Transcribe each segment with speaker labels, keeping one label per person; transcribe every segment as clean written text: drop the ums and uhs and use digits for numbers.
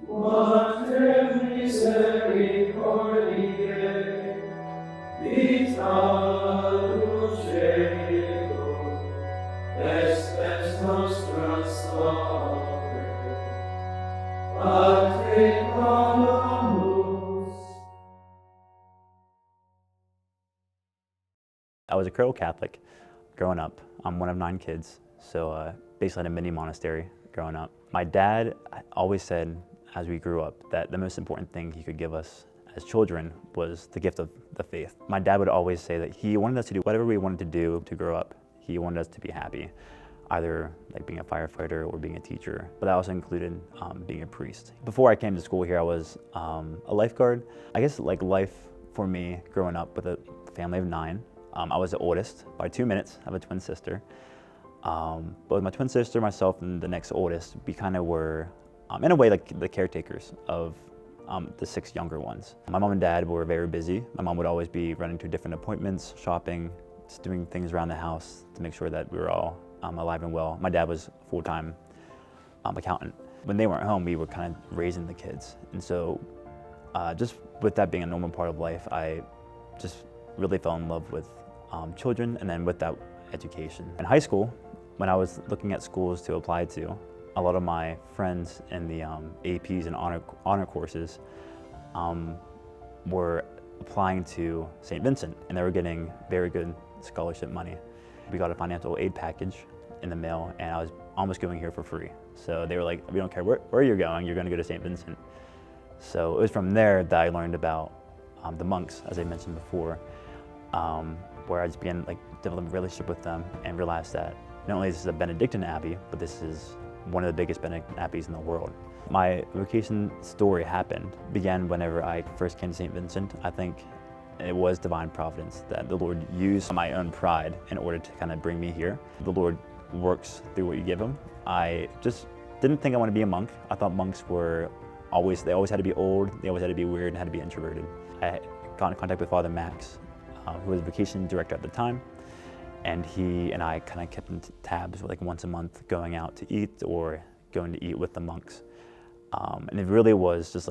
Speaker 1: Mater misericordiae, vita dulcedo, espes nostra salve.
Speaker 2: I was a cradle Catholic growing up. I'm one of 9 kids, so basically in a mini monastery growing up. My dad always said as we grew up that the most important thing he could give us as children was the gift of the faith. My dad would always say that he wanted us to do whatever we wanted to do to grow up. He wanted us to be happy, either like being a firefighter or being a teacher, but that also included being a priest. Before I came to school here, I was a lifeguard. I guess like life for me growing up with a family of 9, I was the oldest by 2 minutes. I have a twin sister. But with my twin sister, myself, and the next oldest, we kind of were, in a way, like the caretakers of the 6 younger ones. My mom and dad were very busy. My mom would always be running to different appointments, shopping, just doing things around the house to make sure that we were all alive and well. My dad was a full-time accountant. When they weren't home, we were kind of raising the kids. And so just with that being a normal part of life, I just really fell in love with children, and then with that, education. In high school, when I was looking at schools to apply to, a lot of my friends in the APs and honor courses were applying to Saint Vincent, and they were getting very good scholarship money. We got a financial aid package in the mail, and I was almost going here for free. So they were like, we don't care where you're going to go to Saint Vincent. So it was from there that I learned about the monks, as I mentioned before, where I just began developing a relationship with them and realized that not only is this a Benedictine abbey, but this is one of the biggest Benedictine abbeys in the world. My vocation story began whenever I first came to St. Vincent. I think it was divine providence that the Lord used my own pride in order to kind of bring me here. The Lord works through what you give him. I just didn't think I wanted to be a monk. I thought monks were they always had to be old, they always had to be weird, and had to be introverted. I got in contact with Father Max, who was the vocation director at the time, and he and I kind of kept in tabs once a month, going out to eat or going to eat with the monks. And it really was just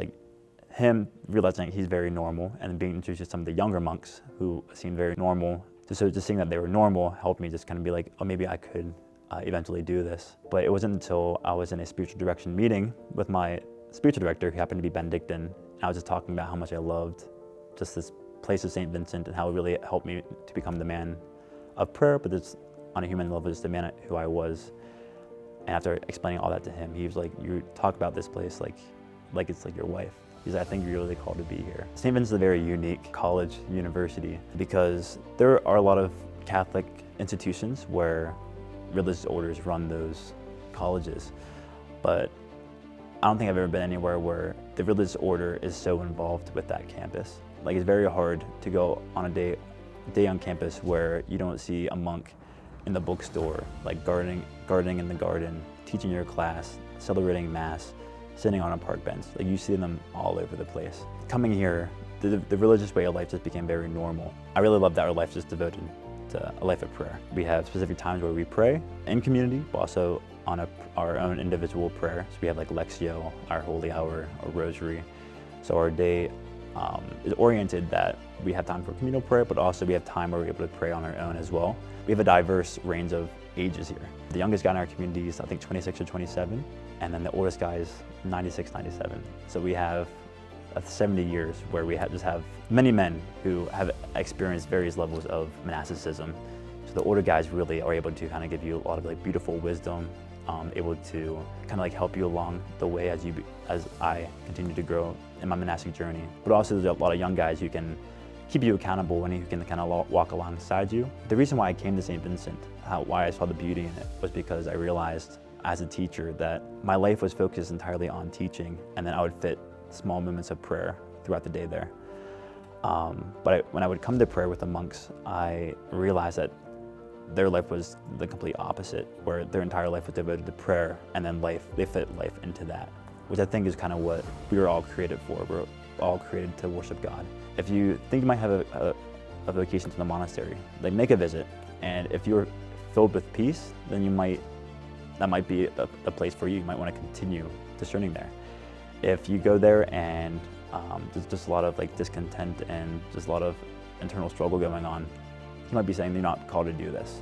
Speaker 2: him realizing he's very normal, and being introduced to some of the younger monks who seemed very normal. So just seeing that they were normal helped me just kind of be like, oh, maybe I could eventually do this. But it wasn't until I was in a spiritual direction meeting with my spiritual director, who happened to be Benedictine, and I was just talking about how much I loved just this place of St. Vincent and how it really helped me to become the man of prayer, but just on a human level, just the man who I was. And after explaining all that to him, he was like, you talk about this place like it's like your wife. He's like, I think you're really called to be here. St. Vincent is a very unique college, university, because there are a lot of Catholic institutions where religious orders run those colleges, but I don't think I've ever been anywhere where the religious order is so involved with that campus. It's very hard to go on a day on campus where you don't see a monk in the bookstore, gardening in the garden, teaching your class, celebrating mass, sitting on a park bench. You see them all over the place. Coming here, the religious way of life just became very normal. I really love that our life is devoted to a life of prayer. We have specific times where we pray in community, but also on our own individual prayer. So we have Lectio, our holy hour, our rosary. So our day is oriented that we have time for communal prayer, but also we have time where we're able to pray on our own as well. We have a diverse range of ages here. The youngest guy in our community is I think 26 or 27, and then the oldest guy is 96, 97. So we have 70 years where we just have many men who have experienced various levels of monasticism. So the older guys really are able to kind of give you a lot of beautiful wisdom, able to kind of help you along the way as I continue to grow in my monastic journey. But also there's a lot of young guys who can keep you accountable and who can kind of walk alongside you. The reason why I came to St. Vincent, why I saw the beauty in it, was because I realized as a teacher that my life was focused entirely on teaching, and then I would fit small moments of prayer throughout the day there. But when I would come to prayer with the monks, I realized that their life was the complete opposite, where their entire life was devoted to prayer, and then they fit life into that, which I think is kind of what we were all created for. We're all created to worship God. If you think you might have a vocation to the monastery, make a visit, and if you're filled with peace, then that might be a place for you. You might want to continue discerning there. If you go there and there's just a lot of like discontent and just a lot of internal struggle going on, you might be saying you're not called to do this.